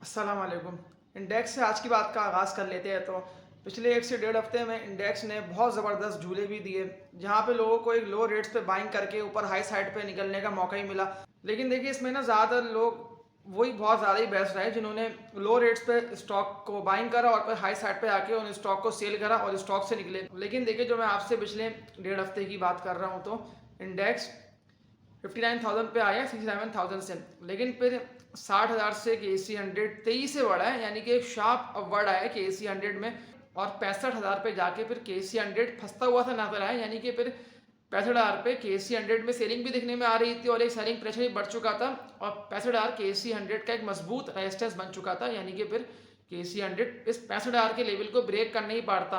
अस्सलाम वालेकुम। इंडेक्स से आज की बात का आगाज़ कर लेते हैं। तो पिछले 1 से डेढ़ हफ्ते में इंडेक्स ने बहुत ज़बरदस्त झूले भी दिए, जहाँ पे लोगों को एक लो रेट्स पे बाइंग करके ऊपर हाई साइड पे निकलने का मौका ही मिला। लेकिन देखिए इसमें ना ज़्यादातर लोग वही बहुत ज़्यादा ही बेस्ट रहे जिन्होंने लो रेट्स पे स्टॉक को बाइंग करा और फिर हाई साइड पे आके उन स्टॉक को सेल करा और स्टॉक से निकले। लेकिन देखिए जो मैं आपसे पिछले डेढ़ हफ्ते की बात कर रहा हूँ, तो इंडेक्स 59,000 पे आया 67,000 से। लेकिन फिर 60,000 से के सी 100 तेजी से बढ़ा है, यानी कि एक शार्प अपवर्ड आया के सी 100 में। और 65,000 पे जाके फिर के सी 100 फंसता हुआ था नजर आया, यानी कि फिर 65,000 पे के सी 100 में सेलिंग भी दिखने में आ रही थी और एक सेलिंग प्रेशर भी बढ़ चुका था। और 65,000 के सी 100 का एक मजबूत रेजिस्टेंस बन चुका था, यानी कि फिर के सी 100 इस 65,000 के लेवल को ब्रेक कर नहीं पाता।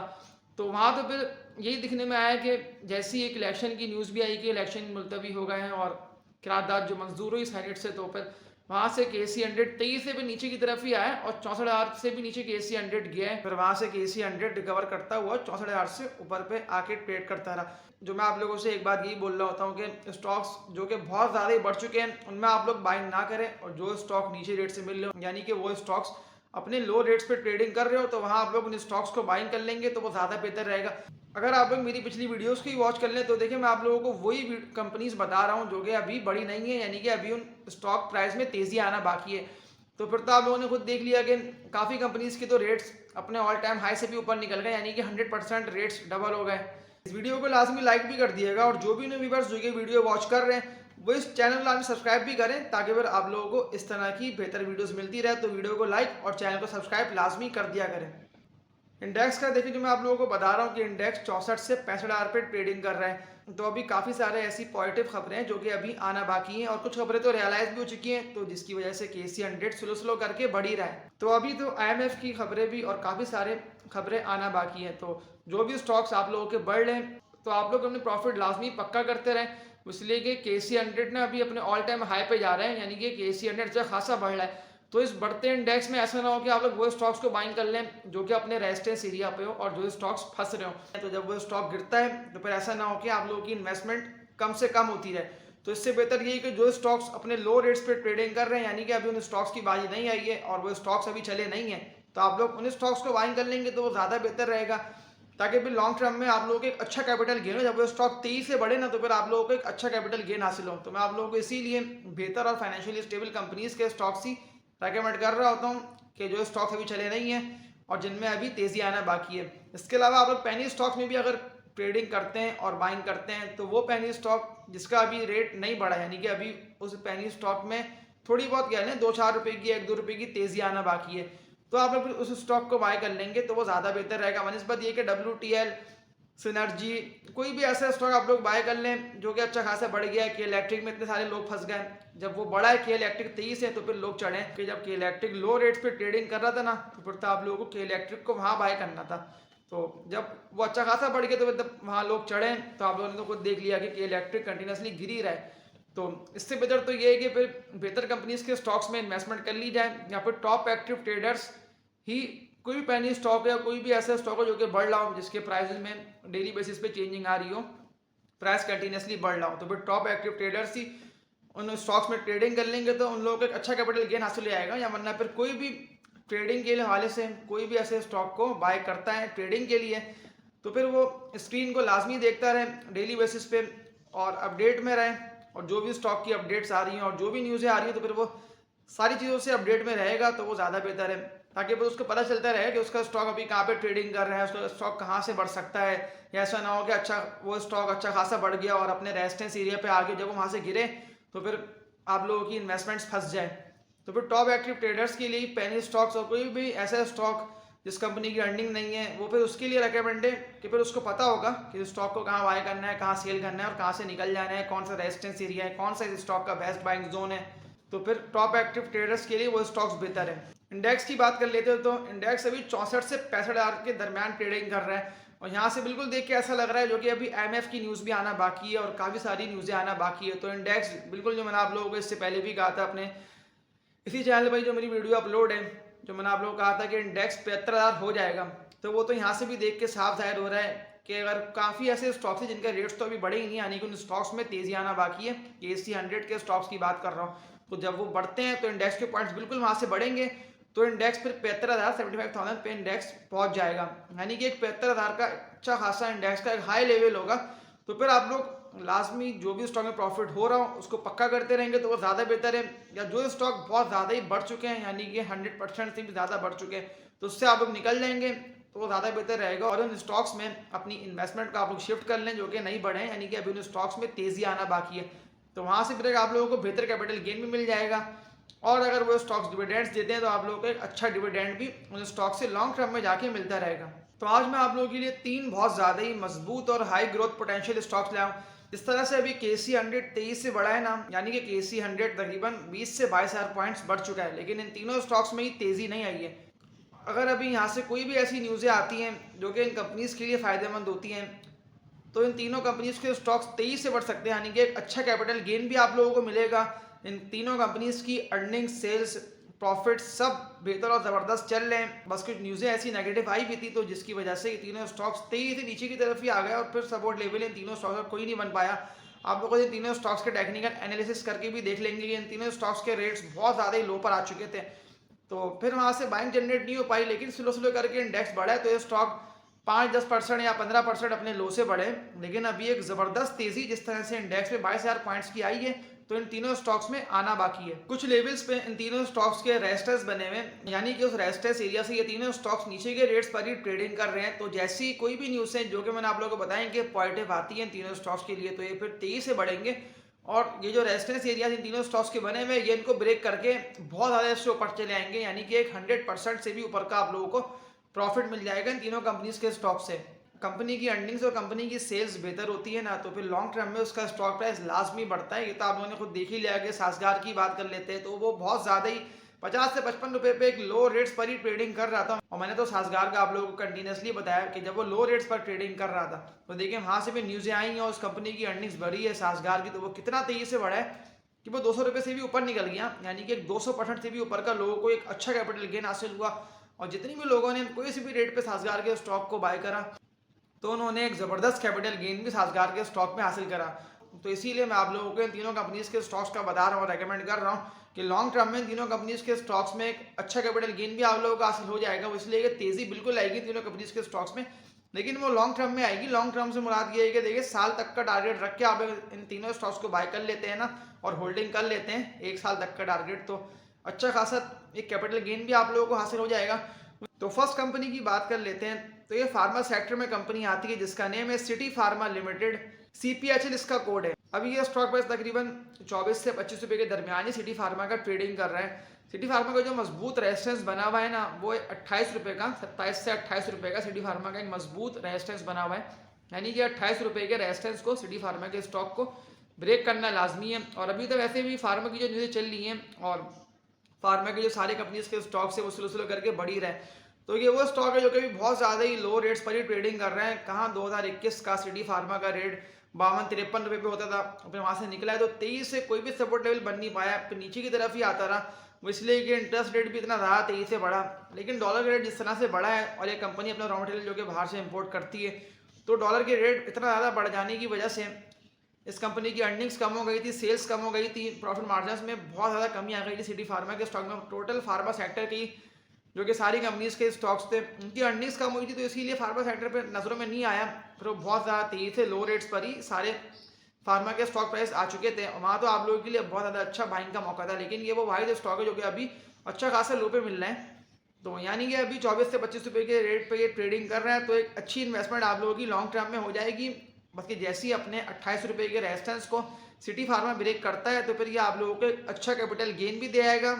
तो वहाँ तो फिर यही दिखने में आया कि जैसी एक इलेक्शन की न्यूज़ भी आई कि इलेक्शन मुलतवी हो गए हैं और करारदाद जो मंजूर हुई सेनेट से, तो फिर वहाँ से के सी 100 23 से भी नीचे की तरफ ही आया और 64,000 से भी नीचे के सी 100 गया है। फिर वहाँ से के सी 100 रिकवर करता हुआ 64,000 से ऊपर पे आके ट्रेड करता रहा। जो मैं आप लोगों से एक बात यही बोल रहा होता हूँ कि स्टॉक्स जो कि बहुत ज़्यादा ही बढ़ चुके हैं उनमें आप लोग बाइंग ना करें, और जो स्टॉक नीचे रेट से मिल रहे हो यानी कि वो स्टॉक्स अपने लो रेट्स पे ट्रेडिंग कर रहे हो, तो वहाँ आप लोग उन स्टॉक्स को बाइंग कर लेंगे तो वो ज़्यादा बेहतर रहेगा। अगर आप लोग मेरी पिछली वीडियोस की वॉच कर लें तो देखिए मैं आप लोगों को वही कंपनीज बता रहा हूँ जो कि अभी बड़ी नहीं है, यानी कि अभी उन स्टॉक प्राइस में तेज़ी आना बाकी है। तो फिर तो आप लोगों ने खुद देख लिया कि काफ़ी कंपनीज के तो रेट्स अपने ऑल टाइम हाई से भी ऊपर निकल गए, यानी कि 100% रेट्स डबल हो गए। इस वीडियो को लाजमी लाइक भी कर दिएगा, और जो भी न्यू व्यूअर्स जो कि वीडियो वॉच कर रहे हैं वो इस चैनल लाजमी सब्सक्राइब भी करें, ताकि फिर आप लोगों को इस तरह की बेहतर वीडियोस मिलती रहे। तो वीडियो को लाइक और चैनल को सब्सक्राइब लाजमी कर दिया करें। इंडेक्स का देखिए जो मैं आप लोगों को बता रहा हूँ कि इंडेक्स 64 से 65,000 पे ट्रेडिंग कर रहा है। तो अभी काफ़ी सारे ऐसी पॉजिटिव खबरें हैं जो कि अभी आना बाकी हैं, और कुछ खबरें तो रियलाइज भी हो चुकी हैं, तो जिसकी वजह से के सी 100 स्लो स्लो करके बढ़ ही रहा है। तो अभी तो IMF की खबरें भी और काफ़ी सारे खबरें आना बाकी हैं। तो जो भी स्टॉक्स आप लोगों के बढ़ रहे हैं तो आप लोग अपने प्रॉफिट लाजमी पक्का करते रहें, इसलिए कि के सी 100 ना अभी अपने ऑल टाइम हाई पे जा रहे हैं, यानी कि के सी 100 से खासा बढ़ रहा है। तो इस बढ़ते इंडेक्स में ऐसा ना हो कि आप लोग वो स्टॉक्स को बाइंग कर लें जो कि अपने रेजिस्टेंस एरिया पे हो और जो स्टॉक्स फंस रहे हो। तो जब वो स्टॉक गिरता है तो फिर ऐसा ना हो कि आप लोगों की इन्वेस्टमेंट कम से कम होती रहे। तो इससे बेहतर यही कि जो स्टॉक्स अपने लो रेट्स पे ट्रेडिंग कर रहे हैं, यानी कि अभी उन स्टॉक्स की बाजी नहीं आई है और वो स्टॉक्स अभी चले नहीं है, तो आप लोग उन स्टॉक्स को बाइंग कर लेंगे तो वो ज़्यादा बेहतर रहेगा, ताकि फिर लॉन्ग टर्म में आप लोगों को एक अच्छा कैपिटल गेन हो। जब वो स्टॉक तेजी से बढ़े ना तो फिर आप लोगों को एक अच्छा कैपिटल गेन हासिल हो। तो मैं आप लोगों को इसीलिए बेहतर और फाइनेंशियली स्टेबल कंपनीज के स्टॉक्स ही रेकमेंड कर रहा होता हूँ कि जो स्टॉक्स अभी चले नहीं हैं और जिनमें अभी तेज़ी आना बाकी है। इसके अलावा आप लोग पेनी स्टॉक्स में भी अगर ट्रेडिंग करते हैं और बाइंग करते हैं तो वो पेनी स्टॉक जिसका अभी रेट नहीं बढ़ा, यानी कि अभी उस पेनी स्टॉक में थोड़ी बहुत क्या है 2-4 रुपए की 1-2 रुपए की तेज़ी आना बाकी है, तो आप लोग उस स्टॉक को बाय कर लेंगे तो वो ज़्यादा बेहतर रहेगा। बनस्पत ये कि WTL, सिनर्जी, कोई भी ऐसा स्टॉक आप लोग बाय कर लें जो कि अच्छा खासा बढ़ गया है। के इलेक्ट्रिक में इतने सारे लोग फंस गए, जब वो बढ़ा है के इलेक्ट्रिक 23 से तो फिर लोग चढ़े कि जब के इलेक्ट्रिक लो रेट्स पे ट्रेडिंग कर रहा था ना तो फिर तो आप लोगों को के इलेक्ट्रिक को वहाँ बाय करना था। तो जब वो अच्छा खासा बढ़ गया तो फिर तब वहाँ लोग चढ़े, तो आप लोगों ने तो खुद देख लिया कि के इलेक्ट्रिक कंटिन्यूसली गिर ही रहा है। तो इससे बेहतर तो ये है कि फिर बेहतर कंपनीज के स्टॉक्स में इन्वेस्टमेंट कर ली जाए, या फिर टॉप एक्टिव ट्रेडर्स ही कोई भी पेनी स्टॉक है, कोई भी ऐसा स्टॉक हो जो कि बढ़ रहा हो, जिसके प्राइसेस में डेली बेसिस पे चेंजिंग आ रही हो, प्राइस कंटिन्यूसली बढ़ रहा हो, तो फिर टॉप एक्टिव ट्रेडर्स ही उन स्टॉक्स में ट्रेडिंग कर लेंगे तो उन लोगों को एक अच्छा कैपिटल गेन हासिल हो जाएगा। या वरना फिर कोई भी ट्रेडिंग के हवाले से कोई भी ऐसे स्टॉक को बाय करता है ट्रेडिंग के लिए तो फिर वो स्क्रीन को लाजमी देखता रहे डेली बेसिस पे और अपडेट में रहे, और जो भी स्टॉक की अपडेट्स आ रही हैं और जो भी न्यूज़ें आ रही हैं तो फिर वो सारी चीज़ों से अपडेट में रहेगा तो वो ज़्यादा बेहतर है, ताकि फिर उसको पता चलता रहे कि उसका स्टॉक अभी कहाँ पे ट्रेडिंग कर रहा है, उसका स्टॉक कहाँ से बढ़ सकता है। या ऐसा ना हो कि अच्छा वो स्टॉक अच्छा खासा बढ़ गया और अपने रेजिस्टेंस एरिया पे आगे जब वो वहाँ से गिरे तो फिर आप लोगों की इन्वेस्टमेंट्स फंस जाए। तो फिर टॉप एक्टिव ट्रेडर्स के लिए पेनी स्टॉक्स और कोई भी ऐसा स्टॉक जिस कंपनी की अर्निंग नहीं है वो फिर उसके लिए रिकमेंड है कि फिर उसको पता होगा कि स्टॉक को कहाँ बाय करना है, कहाँ सेल करना है और कहाँ से निकल जाना है, कौन सा रेजिस्टेंस एरिया है, कौन सा इस स्टॉक का बेस्ट बाइंग जोन है। तो फिर टॉप एक्टिव ट्रेडर्स के लिए वो स्टॉक्स बेहतर है। इंडेक्स की बात कर लेते हो तो इंडेक्स अभी 64 से 65,000 के दरमियान ट्रेडिंग कर रहा है, और यहाँ से बिल्कुल देख के ऐसा लग रहा है जो कि अभी IMF की न्यूज़ भी आना बाकी है और काफ़ी सारी न्यूज़ें आना बाकी है। तो इंडेक्स बिल्कुल जो मैंने आप लोगों को इससे पहले भी कहा था अपने इसी चैनल पर जो मेरी वीडियो अपलोड है, जो मैंने आप लोगों को कहा था कि इंडेक्स 75,000 हो जाएगा, तो वो तो यहाँ से भी देख के साफ जाहिर हो रहा है कि अगर काफ़ी ऐसे स्टॉक्स हैं जिनका रेट्स तो अभी बढ़े ही नहीं, यानी कि उन स्टॉक्स में तेज़ी आना बाकी है। के सी 100 के स्टॉक्स की बात कर रहा हूँ, तो जब वो बढ़ते हैं तो इंडेक्स के पॉइंट्स बिल्कुल वहाँ से बढ़ेंगे तो इंडेक्स फिर 75,000 75,000 पे इंडेक्स पहुंच जाएगा। यानी कि एक 75,000 का अच्छा खासा इंडेक्स का एक हाई लेवल होगा। तो फिर आप लोग लाजमी जो भी स्टॉक में प्रॉफिट हो रहा हो उसको पक्का करते रहेंगे तो वो ज़्यादा बेहतर है। या जो स्टॉक बहुत ज़्यादा ही बढ़ चुके हैं, यानी कि 100% से भी ज़्यादा बढ़ चुके हैं, तो उससे आप लोग निकल जाएंगे तो वो ज़्यादा बेहतर रहेगा। और उन स्टॉक्स में अपनी इन्वेस्टमेंट को आप लोग शिफ्ट कर लें जो कि नहीं बढ़े हैं, यानी कि अभी उन स्टॉक्स में तेज़ी आना बाकी है। तो वहाँ से फिर आप लोगों को बेहतर कैपिटल गेन भी मिल जाएगा। और अगर वो स्टॉक्स डिविडेंड्स देते हैं तो आप लोगों को एक अच्छा डिविडेंड भी उन स्टॉक से लॉन्ग टर्म में जाके मिलता रहेगा। तो आज मैं आप लोगों के लिए 3 बहुत ज़्यादा ही मजबूत और हाई ग्रोथ पोटेंशियल स्टॉक्स लाया हूँ। इस तरह से अभी केसी 100 तेईस से बढ़ा है ना, यानी कि केसी 100 तकरीबन 20 से 22,000 पॉइंट्स बढ़ चुका है, लेकिन इन तीनों स्टॉक्स में ही तेज़ी नहीं आई है। अगर अभी यहाँ से कोई भी ऐसी न्यूज़ें आती हैं जो कि इन कंपनीज़ के लिए फ़ायदेमंद होती हैं, तो इन तीनों कंपनीज के स्टॉक्स तेजी से बढ़ सकते हैं, यानी कि एक अच्छा कैपिटल गेन भी आप लोगों को मिलेगा। इन तीनों कंपनीज की अर्निंग, सेल्स, प्रॉफिट सब बेहतर और ज़बरदस्त चल रहे हैं। बस कुछ न्यूज़ें ऐसी नेगेटिव आई भी थी तो जिसकी वजह से ये तीनों स्टॉक्स तेजी से नीचे की तरफ ही आ गए और फिर सपोर्ट लेवल इन तीनों स्टॉक्स का कोई नहीं बन पाया। आप लोगों को इन तीनों स्टॉक्स के टेक्निकल एनालिसिस करके भी देख लेंगे कि इन तीनों स्टॉक्स के रेट्स बहुत ज़्यादा ही लो पर आ चुके थे, तो फिर वहाँ से बाइंग जनरेट नहीं हो पाई। लेकिन स्लो स्लो करके इंडेक्स बढ़ा है तो ये स्टॉक 5-10% या 15% अपने लो से बढ़े। लेकिन अभी एक ज़बरदस्त तेज़ी जिस तरह से इंडेक्स में 22,000 पॉइंट्स की आई है, तो इन तीनों स्टॉक्स में आना बाकी है। कुछ लेवल्स पे इन तीनों स्टॉक्स के रेस्टर्स बने हुए, यानी कि उस रेस्टर्स एरिया से ये तीनों स्टॉक्स नीचे के रेट्स पर ही ट्रेडिंग कर रहे हैं। तो जैसी कोई भी न्यूज़ है जो कि मैंने आप लोगों को बताया कि पॉजिटिव आती है इन तीनों स्टॉक्स के लिए, तो ये फिर तेज़ी से बढ़ेंगे। और ये जो रेजिस्टेंस एरिया इन तीनों स्टॉक्स के बने हुए, ये इनको ब्रेक करके बहुत ज़्यादा इससे ऊपर चले आएंगे, यानी कि एक 100% से भी ऊपर का आप लोगों को प्रॉफिट मिल जाएगा इन तीनों कंपनीज के स्टॉक से। कंपनी की अर्निंग्स और कंपनी की सेल्स बेहतर होती है ना, तो फिर लॉन्ग टर्म में उसका स्टॉक प्राइस लाजमी बढ़ता है। ये तो आप लोगों ने खुद देख ही लिया कि सासगार की बात कर लेते हैं तो वो बहुत ज़्यादा ही 50 से 55 रुपए पे एक लो रेट्स पर ही ट्रेडिंग कर रहा था। और मैंने तो सासगार का आप लोगों को कंटिन्यूसली बताया कि जब वो लो रेट्स पर ट्रेडिंग कर रहा था तो देखिए वहाँ से भी न्यूज़ें आई हैं और उस कंपनी की अर्निंग्स बढ़ी है सासगार की, तो वो कितना तेज़ी से बढ़ा है कि वो 200 रुपये से भी ऊपर निकल गया, यानी कि 200% से भी ऊपर का लोगों को एक अच्छा कैपिटल गेन हासिल हुआ। और जितनी भी लोगों ने कोई सी भी रेट पे सासगार के स्टॉक को बाय करा तो उन्होंने एक ज़बरदस्त कैपिटल गेन भी सासगार के स्टॉक में हासिल करा। तो इसीलिए मैं आप लोगों को इन तीनों कंपनीज के स्टॉक्स का बता रहा हूँ, रेकमेंड कर रहा हूँ कि लॉन्ग टर्म में इन तीनों कंपनीज के स्टॉक्स में एक अच्छा कैपिटल गेन भी आप लोगों को हासिल हो जाएगा। इसलिए तेज़ी बिल्कुल आएगी तीनों कंपनीज के स्टॉक्स में, लेकिन वो लॉन्ग टर्म में आएगी। लॉन्ग टर्म से मुराद ये है कि देखिए साल तक का टारगेट रख के आप इन तीनों स्टॉक्स को बाय कर लेते हैं ना और होल्डिंग कर लेते हैं 1 साल तक का टारगेट, तो अच्छा खासा एक कैपिटल गेन भी आप लोगों को हासिल हो जाएगा। तो फर्स्ट कंपनी की बात कर लेते हैं, तो ये फार्मा सेक्टर में कंपनी आती है जिसका नेम है सिटी फार्मा लिमिटेड, CPHL इसका कोड है। अभी ये स्टॉक प्राइस तकरीबन 24 से 25 रुपए के दरमियान ही सिटी फार्मा का ट्रेडिंग कर रहा है। सिटी फार्मा का जो मजबूत रेजिस्टेंस बना हुआ है ना वो 28 रुपये का, 27 से 28 रुपये का सिटी फार्मा का एक मजबूत रेजिस्टेंस बना हुआ है, यानी कि 28 रुपये के रेजिस्टेंस को सिटी फार्मा के स्टॉक को ब्रेक करना लाजमी है। और अभी तो वैसे भी फार्मा की जो न्यूज़ें चल रही हैं और फार्मा के जो सारी कंपनीज के स्टॉक्स है वो स्लो स्लो करके बढ़ ही रहे हैं, तो ये वो स्टॉक है जो कि भी बहुत ज़्यादा ही लो रेट्स पर ही ट्रेडिंग कर रहे हैं। कहाँ 2021 का सिटी फार्मा का रेट 52-53 रुपये पे होता था, फिर वहाँ से निकला है तो 23 से कोई भी सपोर्ट लेवल बन नहीं पाया, फिर नीचे की तरफ ही आता रहा। वो इसलिए कि इंटरेस्ट रेट भी इतना ज़्यादा तेज़ी से बढ़ा, लेकिन डॉलर का रेट जिस तरह से बढ़ा है और ये कंपनी अपना रॉ मटेरियल जो कि बाहर से इम्पोर्ट करती है, तो डॉलर के रेट इतना ज़्यादा बढ़ जाने की वजह से इस कंपनी की अर्निंग्स कम हो गई थी, सेल्स कम हो गई थी, प्रॉफिट मार्जिन में बहुत ज़्यादा कमी आ गई थी सिटी फार्मा के स्टॉक में। टोटल फार्मा सेक्टर की जो कि सारी कंपनीज के स्टॉक्स थे उनकी अर्निंग्स कम हुई थी, तो इसीलिए फार्मा सेक्टर पे नज़रों में नहीं आया। फिर वो बहुत ज़्यादा तेज़ी से लो रेट्स पर ही सारे फार्मा के स्टॉक प्राइस आ चुके थे, वहाँ तो आप लोगों के लिए बहुत ज़्यादा अच्छा बाइंग का मौका था। लेकिन ये वो वाहिद स्टॉक है जो कि अभी अच्छा खासा लो पे मिल रहा है, तो यानी कि अभी 24 से 25 रुपये के रेट पे ये ट्रेडिंग कर रहे हैं, तो एक अच्छी इन्वेस्टमेंट आप लोगों की लॉन्ग टर्म में हो जाएगी। बस कि जैसे ही अपने 28 रुपये के रेजिस्टेंस को सिटी फार्मा ब्रेक करता है तो फिर ये आप लोगों को एक अच्छा कैपिटल गेन भी दे आएगा,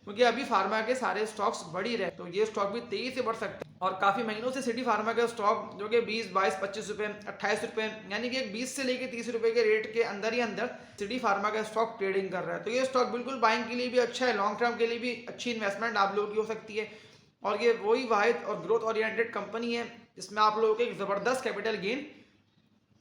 क्योंकि अभी फार्मा के सारे स्टॉक्स बढ़ ही रहे, तो ये स्टॉक भी तेज़ी से बढ़ सकते हैं। और काफ़ी महीनों से सिटी फार्मा का स्टॉक जो कि 20, 22, 25 रुपये, 28 रुपये, यानी कि एक 20 से लेकर 30 रुपये के रेट के अंदर ही अंदर सिटी फार्मा का स्टॉक ट्रेडिंग कर रहा है। तो ये स्टॉक बिल्कुल बाइंग के लिए भी अच्छा है, लॉन्ग टर्म के लिए भी अच्छी इन्वेस्टमेंट आप लोगों की हो सकती है। और ये वही वाहिद और ग्रोथ ओरिएंटेड कंपनी है जिसमें आप लोगों को एक ज़बरदस्त कैपिटल गेन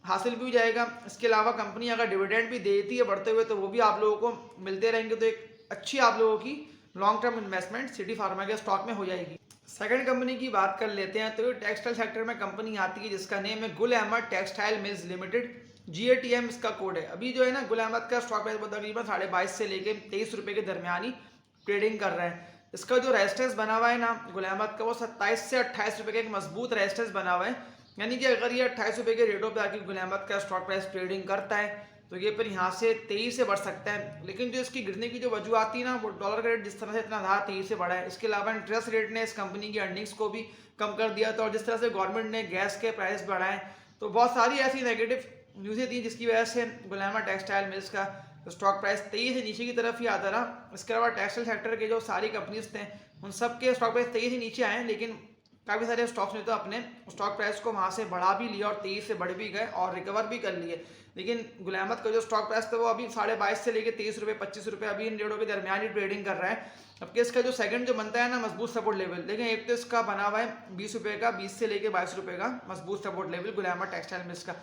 हासिल भी हो जाएगा। इसके अलावा कंपनी अगर डिविडेंड भी देती है बढ़ते हुए तो वो भी आप लोगों को मिलते रहेंगे, तो एक अच्छी आप लोगों की long term investment city pharma के स्टॉक में हो जाएगी। सेकंड कंपनी की बात कर लेते हैं, तो ये टेक्सटाइल सेक्टर में कंपनी आती है जिसका नेम है Gul Ahmed textile mills limited, GATM इसका कोड है। अभी जो है ना गुल अहमद का स्टॉक प्राइस तकरीबन 22.5 से लेकर 23 रुपये के दरमियान ही ट्रेडिंग कर रहा है। इसका जो रेजिस्टेंस बना हुआ है ना गुल अहमद का, वो 27 से 28 रुपये का एक मजबूत रेजिस्टेंस बना हुआ है। यानी कि अगर ये 28 रुपये के रेटों पे आके गुल अहमद का स्टॉक प्राइस ट्रेडिंग करता है तो ये फिर यहाँ से 23 से बढ़ सकता है। लेकिन जो इसकी गिरने की जो वजह आती है ना, वो डॉलर का रेट जिस तरह से इतना रहा 23 से बढ़ा है। इसके अलावा इंटरेस्ट रेट ने इस कंपनी की अर्निंग्स को भी कम कर दिया था, और जिस तरह से गवर्नमेंट ने गैस के प्राइस बढ़ाए, तो बहुत सारी ऐसी नेगेटिव न्यूज़ें थी जिसकी वजह से गुल अहमद टेक्सटाइल मिल्स का स्टॉक प्राइस 23 से नीचे की तरफ ही आता रहा। इसके अलावा टेक्सटाइल सेक्टर के जो सारी कंपनीज थे उन सब के स्टॉक प्राइस 23 से नीचे आए, लेकिन काफ़ी सारे स्टॉक्स ने तो अपने स्टॉक प्राइस को वहाँ से बढ़ा भी लिया और 23 से बढ़ भी गए और रिकवर भी कर लिए। लेकिन गुल अहमद का जो स्टॉक प्राइस था वो अभी 22.5 से लेकर 23 रुपये 25 रुपये अभी इन रेटों के दरमियान ही ट्रेडिंग कर रहा है। जबकि इसका जो सेकंड जो बनता है ना मजबूत सपोर्ट लेवल, देखें एक तो इसका बना हुआ है 20 रुपये का, 20 से लेकर 22 रुपये का मजबूत सपोर्ट लेवल गुल अहमद टेक्सटाइल मिल्स का।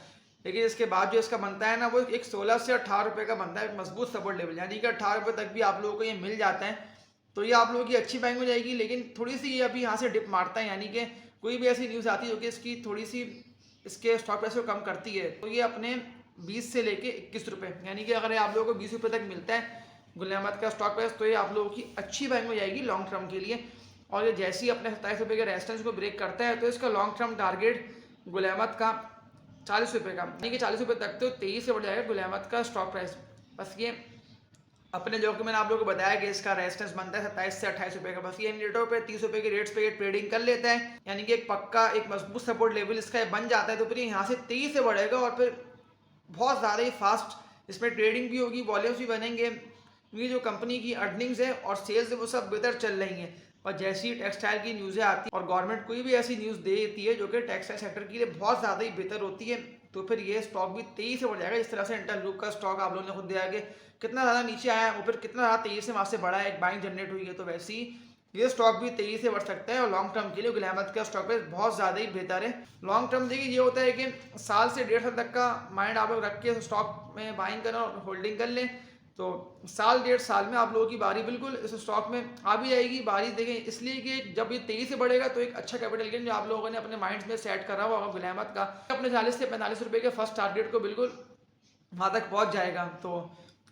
लेकिन इसके बाद जो इसका बनता है ना वो एक 16 से 18 रुपये का बनता है मजबूत सपोर्ट लेवल, यानी कि 18 रुपये तक भी आप लोगों को ये मिल जाता है। तो ये आप लोगों की अच्छी बाइंग हो जाएगी। लेकिन थोड़ी सी ये अभी यहाँ से डिप मारता है, यानी कि कोई भी ऐसी न्यूज़ आती है जो कि इसकी थोड़ी सी इसके स्टॉक प्राइस को कम करती है, तो ये अपने 20 से लेके 21 रुपये, यानी कि अगर आप लोगों को 20 रुपये तक मिलता है गुल अहमद का स्टॉक प्राइस, तो ये आप लोगों की अच्छी बाइंग हो जाएगी लॉन्ग टर्म के लिए। और ये जैसे ही अपने 27 रुपये के रेजिस्टेंस को ब्रेक करता है, तो इसका long term target Gul Ahmed का 40 रुपये का, यानी कि 40 रुपये तक तो 23 से बढ़ जाएगा गुल अहमद का स्टॉक प्राइस। बस ये अपने जो कि मैंने आप लोगों को बताया कि इसका रेजिस्टेंस बनता है 27 से 28 रुपये का, बस ये इन रेटों पे 30 रुपये के रेट्स पे ये ट्रेडिंग कर लेता है, यानी कि एक पक्का एक मजबूत सपोर्ट लेवल इसका बन जाता है। तो फिर यहाँ से 23 से बढ़ेगा और फिर बहुत ज़्यादा ही फास्ट इसमें ट्रेडिंग भी होगी, वॉल्यूम्स भी बनेंगे, क्योंकि जो कंपनी की अर्निंग्स है और सेल्स है वो सब बेहतर चल रही हैं। और जैसी टेक्सटाइल की न्यूज़ें आती हैं और गवर्नमेंट कोई भी ऐसी न्यूज़ देती है जो कि टेक्सटाइल सेक्टर के लिए बहुत ज़्यादा ही बेहतर होती है, तो फिर ये स्टॉक भी 23 से बढ़ जाएगा। इस तरह से इंटरलूक का स्टॉक आप लोगों ने खुद दिया कि कितना ज़्यादा नीचे आया है, वो फिर कितना ज़्यादा 23 से वहाँ से बढ़ा है, एक बाइंग जनरेट हुई है। तो वैसे ही ये स्टॉक भी 23 से बढ़ सकता है और लॉन्ग टर्म के लिए गुल अहमद का स्टॉक प्राइस बहुत ज़्यादा ही बेहतर है। लॉन्ग टर्म देखिए ये होता है कि साल से 1.5 साल तक का माइंड आप लोग रख के स्टॉक में बाइंग करें और होल्डिंग कर लें, तो साल 1.5 साल में आप लोगों की बारी बिल्कुल इस स्टॉक में आ भी जाएगी। बारी देखें इसलिए कि जब ये 23 से बढ़ेगा तो एक अच्छा कैपिटल गेन जो आप लोगों ने अपने माइंड में सेट करा हुआ होगा गुल अहमद का, अपने 40 से 45 रुपये के फर्स्ट टारगेट को बिल्कुल वहाँ तक पहुँच जाएगा। तो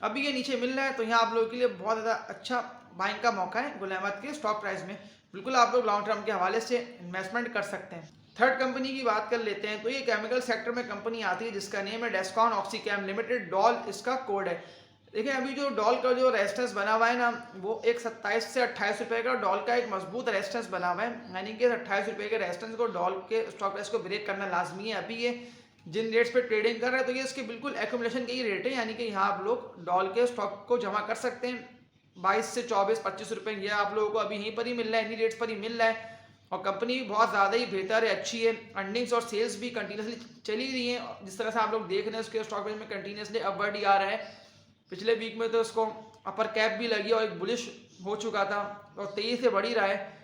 अभी ये नीचे मिल रहा है, तो यहाँ आप लोगों के लिए बहुत ज़्यादा अच्छा बाइंग का मौका है गुल अहमद के स्टॉक प्राइस में। बिल्कुल आप लोग लॉन्ग टर्म के हवाले से इन्वेस्टमेंट कर सकते हैं। थर्ड कंपनी की बात कर लेते हैं, तो ये केमिकल सेक्टर में कंपनी आती है जिसका नेम है डेस्कॉन ऑक्सीकेम लिमिटेड, डॉल इसका कोड है। देखिए अभी जो डॉल का जो रेजिस्टेंस बना हुआ है ना, वो एक 27 से 28 रुपये का डॉल का एक मजबूत रेजिस्टेंस बना हुआ है, यानी कि 28 रुपये के रेजिस्टेंस को डॉल के स्टॉक प्राइस को ब्रेक करना लाजमी है। अभी ये जिन रेट्स पे ट्रेडिंग कर रहे हैं तो ये इसके बिल्कुल एक्यूमुलेशन के ही रेट है, यानी कि यहाँ आप लोग डॉल के स्टॉक को जमा कर सकते हैं 22 से 24-25 रुपये, ये आप लोगों को अभी यहीं पर ही मिल रहा है, इन्हीं रेट्स पर ही मिल रहा है। और कंपनी भी बहुत ज़्यादा ही बेहतर है, अच्छी है, अर्निंग्स और सेल्स भी कंटिन्यूसली चली रही हैं। जिस तरह से आप लोग देख रहे हैं उसके स्टॉक प्राइस में कंटिन्यूसली अपवर्ड ही आ रहा है। पिछले वीक में तो उसको अपर कैप भी लगी और एक बुलिश हो चुका था और 23 से बढ़ ही रहा है।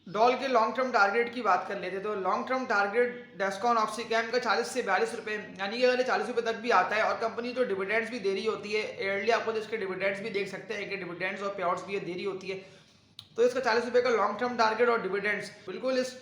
डॉल के लॉन्ग टर्म टारगेट की बात कर लेते तो लॉन्ग टर्म टारगेट डेस्कॉन ऑक्सीकेम का 40 से 42 रुपये, यानी कि अगर 40 रुपये तक भी आता है और कंपनी तो डिविडेंड्स भी दे रही होती है, ईयरली आपको तो इसके डिविडेंड्स भी देख सकते हैं कि डिविडेंड्स और पे आउट्स भी ये दे रही होती है, तो इसका 40 रुपये का लॉन्ग टर्म टारगेट और डिविडेंड्स बिल्कुल इस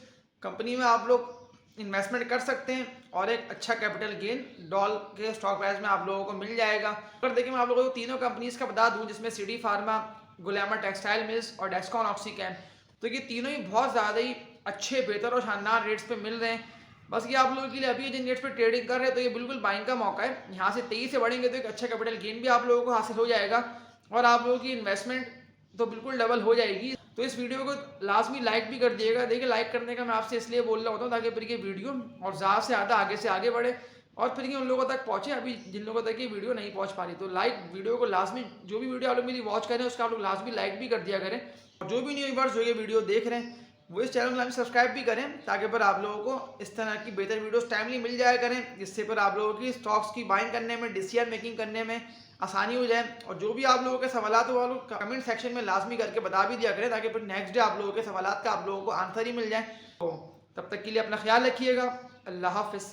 कंपनी में आप लोग इन्वेस्टमेंट कर सकते हैं और एक अच्छा कैपिटल गेन डॉल के स्टॉक प्राइस में आप लोगों को मिल जाएगा। अगर देखिए मैं आप लोगों को तीनों कंपनीज का बता दूं, जिसमें सिटी फार्मा, गुल अहमद टेक्सटाइल मिल्स और डेस्कॉन ऑक्सीकेम, तो ये तीनों ही बहुत ज़्यादा ही अच्छे, बेहतर और शानदार रेट्स पे मिल रहे हैं। बस ये आप लोगों के लिए अभी जिन रेट्स पे ट्रेडिंग कर रहे हैं तो ये बिल्कुल बाइंग का मौका है। यहाँ से 23 से बढ़ेंगे तो एक अच्छा कैपिटल गेन भी आप लोगों को हासिल हो जाएगा और आप लोगों की इन्वेस्टमेंट तो बिल्कुल डबल हो जाएगी। तो इस वीडियो को लाजमी लाइक भी कर दिएगा। देखिए लाइक करने का मैं आपसे इसलिए बोल रहा होता हूँ ताकि फिर ये वीडियो और ज़्यादा से ज़्यादा आगे से आगे बढ़े और फिर ये उन लोगों तक पहुँचे अभी जिन लोगों तक ये वीडियो नहीं पहुँच पा रही। तो लाइक वीडियो को लाजमी, जो भी वीडियो आप लोग मेरी वॉच करें उसका आप लोग लाजमी लाइक भी कर दिया करें। और जो भी न्यू व्यूअर्स जो ये वीडियो देख रहे हैं वो इस चैनल को सब्सक्राइब भी करें ताकि फिर आप लोगों को इस तरह की बेहतर वीडियोस टाइमली मिल जाया करें, जिससे फिर आप लोगों की स्टॉक्स की बाइंग करने में, डिसीजन मेकिंग करने में आसानी हो जाए। और जो भी आप लोगों के सवालात हो वो लोग कमेंट सेक्शन में लाजमी करके बता भी दिया करें ताकि फिर नेक्स्ट डे आप लोगों के सवालात का आप लोगों को आंसर ही मिल जाए। तो तब तक के लिए अपना ख्याल रखिएगा। अल्लाह हाफिज़।